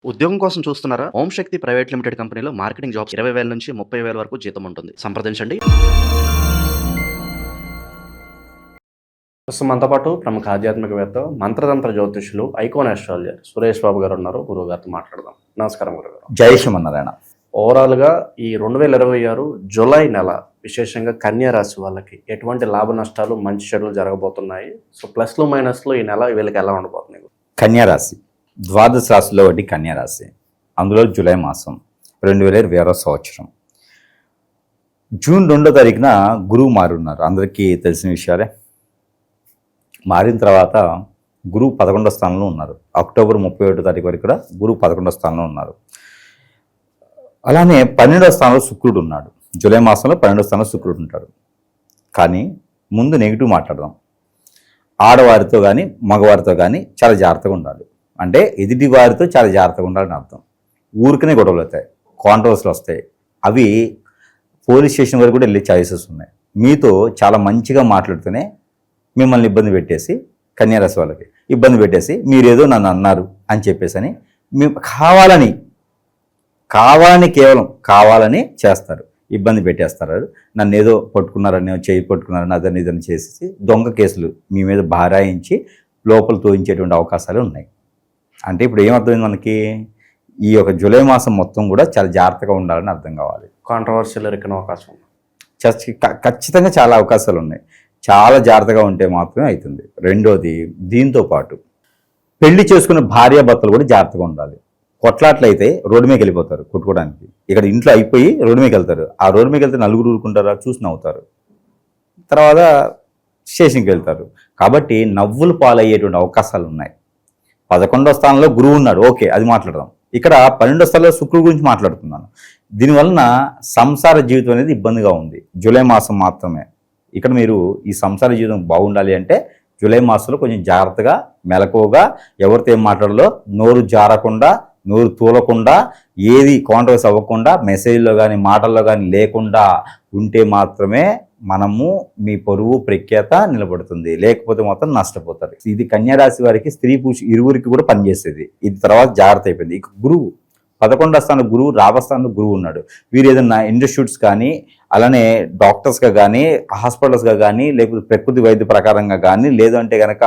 ఉద్యోగం కోసం చూస్తున్నారా? ఓం శక్తి ప్రైవేట్ లిమిటెడ్ కంపెనీలో మార్కెటింగ్ జాబ్స్ 20,000 నుంచి 30,000 వరకు జీతం ఉంటుంది. సంప్రదించండి. ప్రస్తుతం మనతో పాటు ప్రముఖ ఆధ్యాత్మికవేత్త, మంత్రతంత్ర జ్యోతిష్యులు, ఐకాన్ ఆస్ట్రాలజర్ సురేష్ బాబు గారు ఉన్నారు. గురువు గారితో మాట్లాడదాం. నమస్కారం గురుగారు. జై శ్రీమన్నారాయణ. ఓవరాల్గా ఈ 2026 జూలై నెల విశేషంగా కన్యా రాశి వాళ్ళకి ఎటువంటి లాభ నష్టాలు, మంచి చెడులు జరగబోతున్నాయి? సో ప్లస్లు మైనస్లు ఈ నెల వీళ్ళకి ఎలా ఉండబోతున్నాయి? కన్యారాశి ద్వాదశ రాశిలో ఒకటి కన్యారాశి. అందులో జూలై మాసం 2020 సంవత్సరం జూన్ 2వ తారీఖున గురువు మారున్నారు. అందరికీ తెలిసిన విషయాలే. మారిన తర్వాత గురువు 11వ స్థానంలో ఉన్నారు. అక్టోబర్ 31వ తారీఖు వరకు కూడా గురువు 11వ స్థానంలో ఉన్నారు. అలానే 12వ స్థానంలో శుక్రుడు ఉన్నాడు. జూలై మాసంలో 12వ స్థానంలో శుక్రుడు ఉంటాడు. కానీ ముందు నెగిటివ్ మాట్లాడదాం. ఆడవారితో కానీ మగవారితో కానీ చాలా జాగ్రత్తగా ఉండాలి. అంటే ఎదుటి వారితో చాలా జాగ్రత్తగా ఉండాలని అర్థం. ఊరికనే గొడవలు అవుతాయి, కాంట్రవర్సీలు వస్తాయి. అవి పోలీస్ స్టేషన్ వరకు కూడా వెళ్ళే ఛాయిసెస్ ఉన్నాయి. మీతో చాలా మంచిగా మాట్లాడుతూనే మిమ్మల్ని ఇబ్బంది పెట్టేసి, కన్యారాశి వాళ్ళకి ఇబ్బంది పెట్టేసి, మీరేదో నన్ను అన్నారు అని చెప్పేసి అని కేవలం కావాలని చేస్తారు, ఇబ్బంది పెట్టేస్తారు. నన్ను ఏదో పట్టుకున్నారని, చేయి పట్టుకున్నారని, అదని ఇదని చేసేసి దొంగ కేసులు మీ మీద భారాయించి లోపల తోయించేటువంటి అవకాశాలు ఉన్నాయి. అంటే ఇప్పుడు ఏమర్థమైంది మనకి? ఈ యొక్క జూలై మాసం మొత్తం కూడా చాలా జాగ్రత్తగా ఉండాలని అర్థం కావాలి. కాంట్రవర్షియల్ ఎరికిన అవకాశం ఖచ్చితంగా చాలా అవకాశాలు ఉన్నాయి. చాలా జాగ్రత్తగా ఉంటే మాత్రమే అవుతుంది. రెండోది, దీంతో పాటు పెళ్లి చేసుకున్న భార్యాభర్తలు కూడా జాగ్రత్తగా ఉండాలి. కొట్లాట్లయితే రోడ్డు మీదకి వెళ్ళిపోతారు కొట్టుకోవడానికి. ఇక్కడ ఇంట్లో అయిపోయి రోడ్డు మీదకి వెళ్తారు. ఆ రోడ్డు మీదకి వెళ్తే నలుగురు ఊరుకుంటారా? చూసి నవ్వుతారు. తర్వాత స్టేషన్కి వెళ్తారు. కాబట్టి నవ్వులు పాలయ్యేటువంటి అవకాశాలు ఉన్నాయి. 11వ స్థానంలో గురువు ఉన్నాడు. ఓకే, అది మాట్లాడదాం. ఇక్కడ 12వ స్థానంలో శుక్రుడు గురించి మాట్లాడుతున్నాను. దీనివలన సంసార జీవితం అనేది ఇబ్బందిగా ఉంది. జూలై మాసం మాత్రమే. ఇక్కడ మీరు ఈ సంసార జీవితం బాగుండాలి అంటే జూలై మాసంలో కొంచెం జాగ్రత్తగా, మెలకువగా, ఎవరితో ఏం మాట్లాడాలో నోరు జారకుండా, నోరు తూలకుండా, ఏది కాంట్రవర్సీ అవ్వకుండా, మెసేజ్లో కానీ మాటల్లో కానీ లేకుండా ఉంటే మాత్రమే మనము మీ పరువు ప్రఖ్యాత నిలబడుతుంది. లేకపోతే మాత్రం నష్టపోతారు. ఇది కన్యారాశి వారికి, స్త్రీ పురుషు ఇరువురికి కూడా పనిచేసేది. ఇది తర్వాత జాగ్రత్త అయిపోయింది. ఇక గురువు 11వ స్థానం గురువు, రాబస్థానంలో గురువు ఉన్నాడు. వీరు ఏదైనా ఇన్స్టిట్యూట్స్ కానీ, అలానే డాక్టర్స్గా కానీ, హాస్పిటల్స్గా కానీ, లేకపోతే ప్రకృతి వైద్య ప్రకారంగా కానీ, లేదంటే కనుక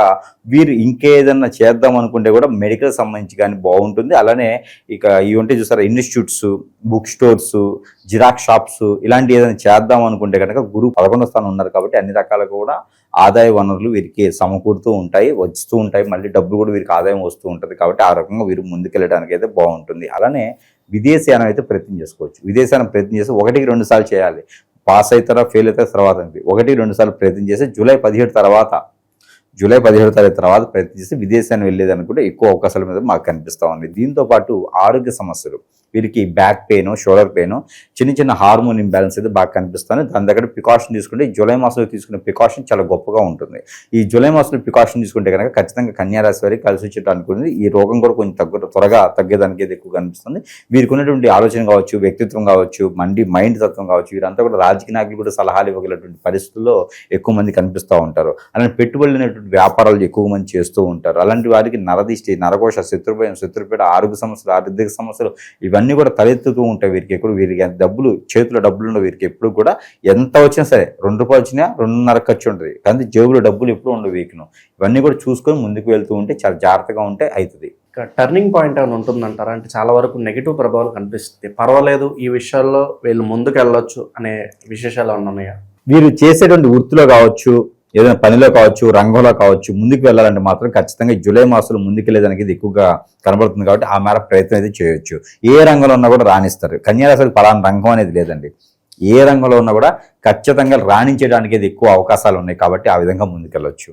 వీరు ఇంకేదన్నా చేద్దాం అనుకుంటే కూడా మెడికల్ సంబంధించి కానీ బాగుంటుంది. అలానే ఇక ఇవి ఉంటే చూసారా, institutes, book stores, xerox shops, ఇలాంటి ఏదైనా చేద్దాం అనుకుంటే కనుక గురువు 11వ స్థానం ఉన్నారు. కాబట్టి అన్ని రకాలుగా కూడా ఆదాయ వనరులు వీరికి సమకూరుతూ ఉంటాయి, వస్తూ ఉంటాయి. మళ్ళీ డబ్బులు కూడా వీరికి ఆదాయం వస్తూ ఉంటుంది. కాబట్టి ఆ రకంగా వీరు ముందుకెళ్ళడానికి అయితే బాగుంటుంది. అలానే విదేశీయానం అయితే ప్రయత్నం చేసుకోవచ్చు. విదేశీయానం ప్రయత్నం చేసి 1-2 సార్లు చేయాలి. పాస్ అవుతారా, ఫెయిల్ అవుతారా తర్వాత 1-2 సార్లు ప్రయత్నం చేసి జూలై 17 తారీఖు తర్వాత ప్రయత్నం చేసి విదేశాన్ని వెళ్ళేదానికి కూడా ఎక్కువ అవకాశాల మీద మాకు కనిపిస్తూ ఉంది. దీంతో పాటు ఆరోగ్య సమస్యలు, వీరికి బ్యాక్ పెయిన్, షోల్డర్ పెయిన్, చిన్న హార్మోన్ ఇంబ్యాలెన్స్ అయితే బాగా కనిపిస్తుంది. దాని దగ్గర ప్రికాషన్ తీసుకుంటే జూలై మాసంలో తీసుకునే ప్రికాషన్ చాలా గొప్పగా ఉంటుంది. ఈ జూలై మాసంలో ప్రికాషన్ తీసుకుంటే కనుక ఖచ్చితంగా కన్యారాశి వారికి కలిసి వచ్చేటానికి ఉంది. ఈ రోగం కూడా కొంచెం త్వరగా తగ్గేదానికి అయితే ఎక్కువ కనిపిస్తుంది. వీరికి ఉన్నటువంటి ఆలోచన కావచ్చు, వ్యక్తిత్వం కావచ్చు, మైండ్ తత్వం కావచ్చు, వీరంతా కూడా రాజకీయ నాయకులు కూడా సలహాలు ఇవ్వగలటువంటి పరిస్థితుల్లో ఎక్కువ మంది కనిపిస్తూ ఉంటారు. అలానే పెట్టుబడులు అనేటువంటి వ్యాపారాలు ఎక్కువ మంది చేస్తూ ఉంటారు. అలాంటి వారికి నరదిష్టి, నరకోశ, శత్రుభయం, శత్రుపీడ, ఆరోగ్య సమస్యలు, ఆర్థిక సమస్యలు ఇవన్నీ కూడా తలెత్తుతూ ఉంటాయి. వీరికి డబ్బులు, చేతిలో డబ్బులు ఉండవు. వీరికి ఎప్పుడు కూడా ఎంత వచ్చినా సరే, 2 రూపాయలు వచ్చినా 2.5 ఖర్చు ఉంటుంది. కానీ జేబులో డబ్బులు ఎప్పుడు ఉండవు వీక్ను. ఇవన్నీ కూడా చూసుకొని ముందుకు వెళ్తూ ఉంటే చాలా జాగ్రత్తగా ఉంటే అవుతుంది. టర్నింగ్ పాయింట్ ఏమైనా ఉంటుందంటారా? అంటే చాలా వరకు నెగిటివ్ ప్రభావాలు కనిపిస్తుంది. పర్వాలేదు, ఈ విషయాల్లో వీళ్ళు ముందుకు వెళ్ళొచ్చు అనే విశేషాలు ఉన్నాయా? వీరు చేసేటువంటి వృత్తిలో కావచ్చు, ఏదైనా పనిలో కావచ్చు, రంగంలో కావచ్చు, ముందుకు వెళ్ళాలంటే మాత్రం ఖచ్చితంగా జూలై మాసంలో ముందుకెళ్ళేదానికి ఇది ఎక్కువగా కనబడుతుంది. కాబట్టి ఆ మేర ప్రయత్నం అయితే చేయొచ్చు. ఏ రంగంలో ఉన్నా కూడా రాణిస్తారు. కన్యారాశి పలానా రంగం అనేది లేదండి. ఏ రంగంలో ఉన్నా కూడా ఖచ్చితంగా రాణించడానికి ఎక్కువ అవకాశాలు ఉన్నాయి. కాబట్టి ఆ విధంగా ముందుకెళ్ళొచ్చు.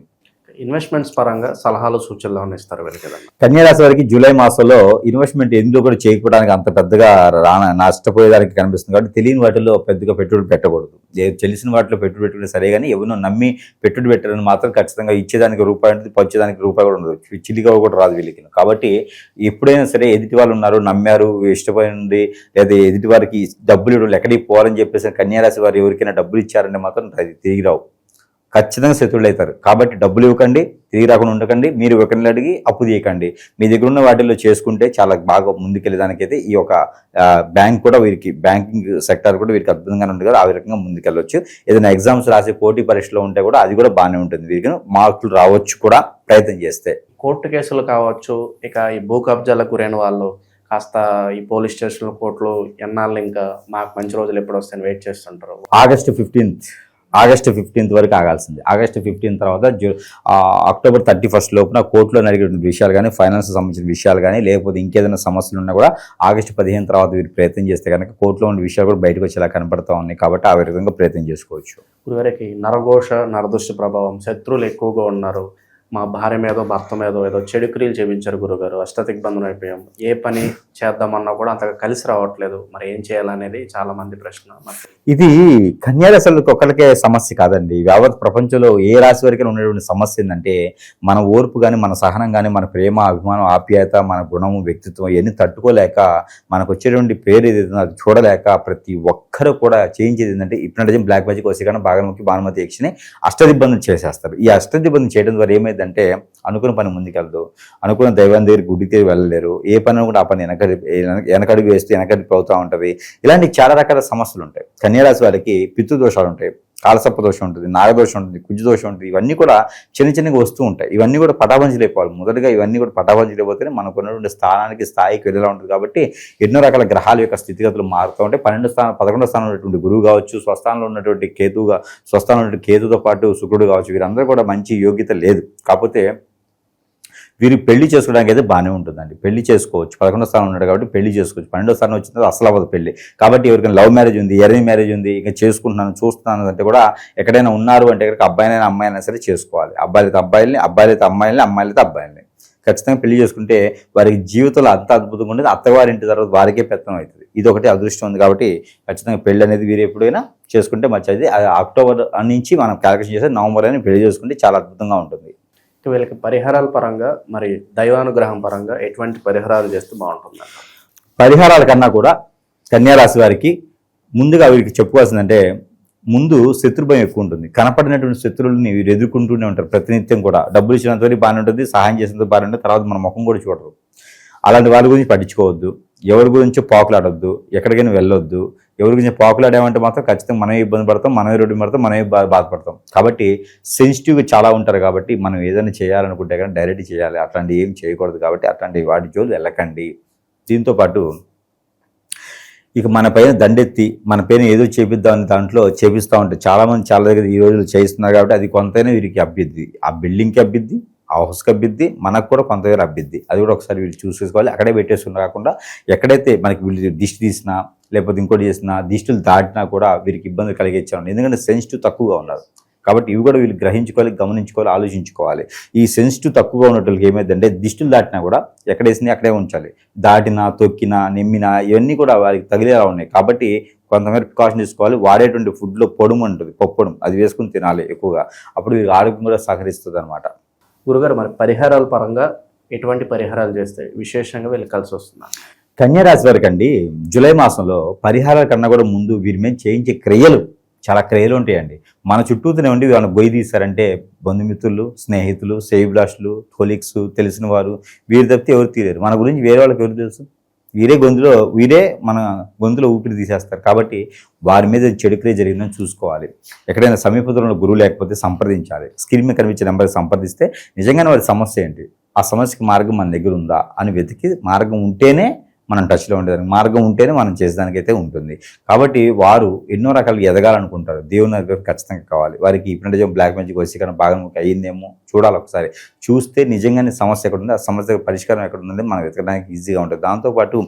ఇన్వెస్ట్మెంట్స్ పరంగా సలహాలు, సూచనలు ఏమైనా ఇస్తారు వీళ్ళకి? కన్యారాశి వారికి జూలై మాసంలో ఇన్వెస్ట్మెంట్ ఎందులో కూడా చేయకపోవడానికి అంత పెద్దగా నష్టపోయేదానికి కనిపిస్తుంది. కాబట్టి తెలియని వాటిలో పెద్దగా పెట్టుబడి పెట్టకూడదు. తెలిసిన వాటిలో పెట్టుబడి పెట్టుకుంటే సరే, కానీ ఎవరినో నమ్మి పెట్టుబడి పెట్టారని మాత్రం ఖచ్చితంగా ఇచ్చేదానికి రూపాయి ఉంటుంది, పంచేదానికి రూపాయి కూడా ఉండదు. చిల్లిగా కూడా రాదు వీళ్ళకి. కాబట్టి ఎప్పుడైనా సరే ఎదుటి వాళ్ళు ఉన్నారు, నమ్మారు, ఇష్టపోయింది, లేదా ఎదుటి వారికి డబ్బులు ఇవ్వడం ఎక్కడికి పోవాలని చెప్పేసి కన్యారాశి వారు ఎవరికైనా డబ్బులు ఇచ్చారంటే మాత్రం అది తిరిగి రావు. ఖచ్చితంగా శత్రువులు అవుతారు. కాబట్టి డబ్బులు ఇవ్వకండి, తిరిగి రాకుండా ఉండకండి, మీరు ఒకరిని అడిగి అప్పు తీయకండి. మీ దగ్గర ఉన్న వాటిల్లో చేసుకుంటే చాలా బాగా ముందుకెళ్ళేదానికైతే ఈ యొక్క బ్యాంక్ కూడా వీరికి, బ్యాంకింగ్ సెక్టర్ కూడా వీరికి అద్భుతంగా ఉంటుంది కదా, ఆ విధంగా ముందుకెళ్ళొచ్చు. ఏదైనా ఎగ్జామ్స్ రాసే పోటీ పరీక్షలో ఉంటే కూడా అది కూడా బాగానే ఉంటుంది, వీరికి మార్కులు రావచ్చు కూడా ప్రయత్నం చేస్తే. కోర్టు కేసులు కావచ్చు, ఇక ఈ భూ కబ్జాలకు గురైన వాళ్ళు కాస్త ఈ పోలీస్ స్టేషన్లు, కోర్టులు ఎన్నాళ్ళు ఇంకా మాకు మంచి రోజులు ఎప్పుడు వస్తాయని వెయిట్ చేస్తుంటారు. ఆగస్టు 15th వరకు ఆగాల్సింది. ఆగస్టు 15 తర్వాత అక్టోబర్ 31 లోపున కోర్టులో జరిగిన విషయాలు కానీ, ఫైనాన్స్ సంబంధించిన విషయాలు కానీ, లేకపోతే ఇంకేదైనా సమస్యలు ఉన్నా కూడా ఆగస్టు 15 తర్వాత వీరు ప్రయత్నం చేస్తే కనుక కోర్టులో ఉన్న విషయాలు కూడా బయటకు వచ్చేలా కనపడతా ఉన్నాయి. కాబట్టి ఆ విధంగా ప్రయత్నం చేసుకోవచ్చు. గురుగారికి నరఘోష, నరదృష్టి ప్రభావం, శత్రువులు ఎక్కువగా ఉన్నారు, మా భార్య మీదో భర్త మీదో ఏదో చెడు క్రియలు చేయించారు గురుగారు, అష్టదిగ్బంధనం అయిపోయాం, ఏ పని చేద్దామన్నా కూడా అంతగా కలిసి రావట్లేదు, మరి ఏం చేయాలనేది చాలా మంది ప్రశ్న. ఇది కన్యారాశులకు ఒక్కరికే సమస్య కాదండి, యావత్ ప్రపంచంలో ఏ రాశి వరకు ఉన్నటువంటి సమస్య ఏంటంటే మన ఓర్పు కానీ, మన సహనం కానీ, మన ప్రేమ, అభిమానం, ఆప్యాయత, మన గుణము, వ్యక్తిత్వం ఇవన్నీ తట్టుకోలేక మనకు వచ్చేటువంటి పేరు ఏదైతే అది చూడలేక ప్రతి ఒక్కరు కూడా చేయించేది ఏంటంటే హిప్నటిజం, బ్లాక్ మ్యాజిక్, వశీకరణ, భాగముఖి, భానుమతి యక్షిని అష్టదిగ్బంధనం చేసేస్తారు. ఈ అష్టదిగ్బంధనం చేయడం ద్వారా ఏమైందంటే అనుకున్న పని ముందుకెళ్దు, అనుకున్న దైవం దగ్గర గుడికి వెళ్ళలేరు, ఏ పని కూడా ఆ పని వెనకడుగు వేస్తూ వెనకడికి అవుతూ ఉంటుంది. ఇలాంటి చాలా రకాల సమస్యలు ఉంటాయి. కన్యారాశి వారికి పితృదోషాలు ఉంటాయి, కాలసర్ప దోషం ఉంటుంది, నాగదోషం ఉంటుంది, కుజ దోషం ఉంటుంది. ఇవన్నీ కూడా చిన్న చిన్నగా వస్తూ ఉంటాయి. ఇవన్నీ కూడా పటాబంజలైపోవాలి. మొదటిగా ఇవన్నీ కూడా పటాబంజలైపోతేనే మనకు ఉన్నటువంటి స్థాయికి వెళ్ళేలా ఉంటుంది. కాబట్టి ఎన్నో రకాల గ్రహాల యొక్క స్థితిగతులు మారుతూ ఉంటాయి. 11వ స్థానంలో ఉన్నటువంటి గురువు కావచ్చు, స్వస్థానంలో ఉన్నటువంటి కేతుతో పాటు శుక్రుడు కావచ్చు, వీరందరూ కూడా మంచి యోగ్యత లేదు. కాకపోతే వీరు పెళ్లి చేసుకోవడానికి అయితే బాగానే ఉంటుందండి, పెళ్లి చేసుకోవచ్చు. 11వ స్థానం ఉన్నాడు కాబట్టి పెళ్లి చేసుకోవచ్చు. 12వ స్థానం వచ్చిన తర్వాత అసలు అవ్వదు పెళ్లి. కాబట్టి ఎవరికైనా లవ్ మ్యారేజ్ ఉంది, ఎరేంజ్ మ్యారేజ్ ఉంది, ఇంకా చూస్తున్నాను అంటే కూడా ఎక్కడైనా ఉన్నారు అంటే కనుక అబ్బాయినైనా అమ్మాయినా సరే చేసుకోవాలి. అబ్బాయిలైతే అబ్బాయిల్ని, అమ్మాయిలైతే అమ్మాయిలైతే ఖచ్చితంగా పెళ్లి చేసుకుంటే వారికి జీవితంలో అంత అద్భుతంగా ఉండేది. అత్తవారింటి తర్వాత వారికే పెత్తనం అవుతుంది. ఇది ఒకటి అదృష్టం ఉంది. కాబట్టి ఖచ్చితంగా పెళ్లి అనేది వీరు ఎప్పుడైనా చేసుకుంటే మంచిది. అక్టోబర్ నుంచి మనం క్యాలిక్యులేషన్ చేస్తే నవంబర్ అని పెళ్లి చేసుకుంటే చాలా అద్భుతంగా ఉంటుంది. వీళ్ళకి పరిహారాల పరంగా, మరి దైవానుగ్రహం పరంగా ఎటువంటి పరిహారాలు చేస్తే బాగుంటుంది? పరిహారాల కన్నా కూడా కన్యారాశి వారికి ముందుగా వీరికి చెప్పుకోవాల్సిందంటే ముందు శత్రుభయం ఎక్కువ ఉంటుంది. కనపడినటువంటి శత్రువులని వీరు ఎదుర్కొంటూనే ఉంటారు ప్రతినిత్యం కూడా. డబ్బులు ఇచ్చినంత వరకు బాగానే ఉంటుంది, సహాయం చేసినంత బాగానే ఉంటుంది, తర్వాత మన ముఖం కూడా చూడరు. అలాంటి వాళ్ళ గురించి పట్టించుకోవద్దు, ఎవరి గురించి పాకులాడొద్దు, ఎక్కడికైనా వెళ్ళొద్దు. ఎవరి గురించి పాకులాడామంటే మాత్రం ఖచ్చితంగా మనమే ఇబ్బంది పడతాం, మనమే రోడ్డు పడతాం, మనమే బాధపడతాం. కాబట్టి సెన్సిటివ్గా చాలా ఉంటారు. కాబట్టి మనం ఏదైనా చేయాలనుకుంటే కానీ డైరెక్ట్ చేయాలి, అట్లాంటివి ఏం చేయకూడదు. కాబట్టి అట్లాంటి వాటి జోలు వెళ్ళకండి. దీంతోపాటు ఇక మన పైన దండెత్తి మన పైన ఏదో చేపిద్దామని దాంట్లో చేపిస్తూ ఉంటారు చాలామంది. చాలా దగ్గర ఈ రోజులు చేయిస్తున్నారు. కాబట్టి అది కొంతైనా వీరికి అబ్బిద్ది, ఆ బిల్డింగ్కి అబ్బిద్ది, ఆ హౌస్కి అబ్బిద్ది, మనకు కూడా కొంతవరకు అబ్బిద్ది. అది కూడా ఒకసారి వీళ్ళు చూసుకోవాలి. అక్కడే పెట్టేస్తున్నా కాకుండా ఎక్కడైతే మనకి వీళ్ళు దిష్టి తీసినా లేకపోతే ఇంకోటి చేసినా, దిష్టిలు దాటినా కూడా వీరికి ఇబ్బంది కలిగించాలి. ఎందుకంటే సెన్సిటివ్ తక్కువగా ఉన్నారు. కాబట్టి ఇవి కూడా వీళ్ళు గ్రహించుకోవాలి, గమనించుకోవాలి, ఆలోచించుకోవాలి. ఈ సెన్సిటివ్ తక్కువగా ఉన్నట్టు ఏమైందంటే దిష్టిలు దాటినా కూడా ఎక్కడ వేసినా అక్కడే ఉంచాలి. దాటినా, తొక్కినా, నెమ్మినా ఇవన్నీ కూడా వారికి తగిలేలా ఉన్నాయి. కాబట్టి కొంతమేర ప్రికాషన్ తీసుకోవాలి. వాడేటువంటి ఫుడ్లో పొడుము ఉంటుంది, పప్పొడుము, అది వేసుకుని తినాలి ఎక్కువగా. అప్పుడు వీరికి ఆరోగ్యం కూడా సహకరిస్తుంది అనమాట. గురుగారు, మరి పరిహారాల పరంగా ఎటువంటి పరిహారాలు చేస్తే విశేషంగా వీళ్ళు కలిసి వస్తున్నారు? కన్యారాశి వారికి అండి జూలై మాసంలో పరిహారాల కన్నా కూడా ముందు వీరి మీద చేయించే క్రియలు, చాలా క్రియలు ఉంటాయండి. మన చుట్టూతూనే ఉండి వాళ్ళని గొయ్యి తీస్తారంటే బంధుమిత్రులు, స్నేహితులు, సేవిలాషులు, కొలీగ్స్, తెలిసిన వారు, వీరి తప్పితే ఎవరు తీయలేరు. మన గురించి వేరే వాళ్ళకి ఎవరు తెలుసు? వీరే మన గొంతులో ఊపిరి తీసేస్తారు. కాబట్టి వారి మీద చెడు క్రియ జరిగిందని చూసుకోవాలి. ఎక్కడైనా సమీపంలో గురువు లేకపోతే సంప్రదించాలి. స్క్రీన్ మీద కనిపించే నెంబర్కి సంప్రదిస్తే నిజంగానే వారి సమస్య ఏంటి, ఆ సమస్యకి మార్గం మన దగ్గర ఉందా అని వెతికి మార్గం ఉంటేనే మనం టచ్లో ఉండేదానికి, మార్గం ఉంటేనే మనం చేసేదానికైతే ఉంటుంది. కాబట్టి వారు ఎన్నో రకాలుగా ఎదగాలనుకుంటారు. దేవుని దగ్గర ఖచ్చితంగా కావాలి. వారికి హిప్నటిజం, బ్లాక్ మ్యాజిక్, వశీకరణ బాగా అయ్యిందేమో చూడాలి ఒకసారి. చూస్తే నిజంగానే సమస్య ఎక్కడ ఉంది, ఆ సమస్య పరిష్కారం ఎక్కడ ఉంది మనం వెతకడానికి ఈజీగా ఉంటుంది. దాంతోపాటు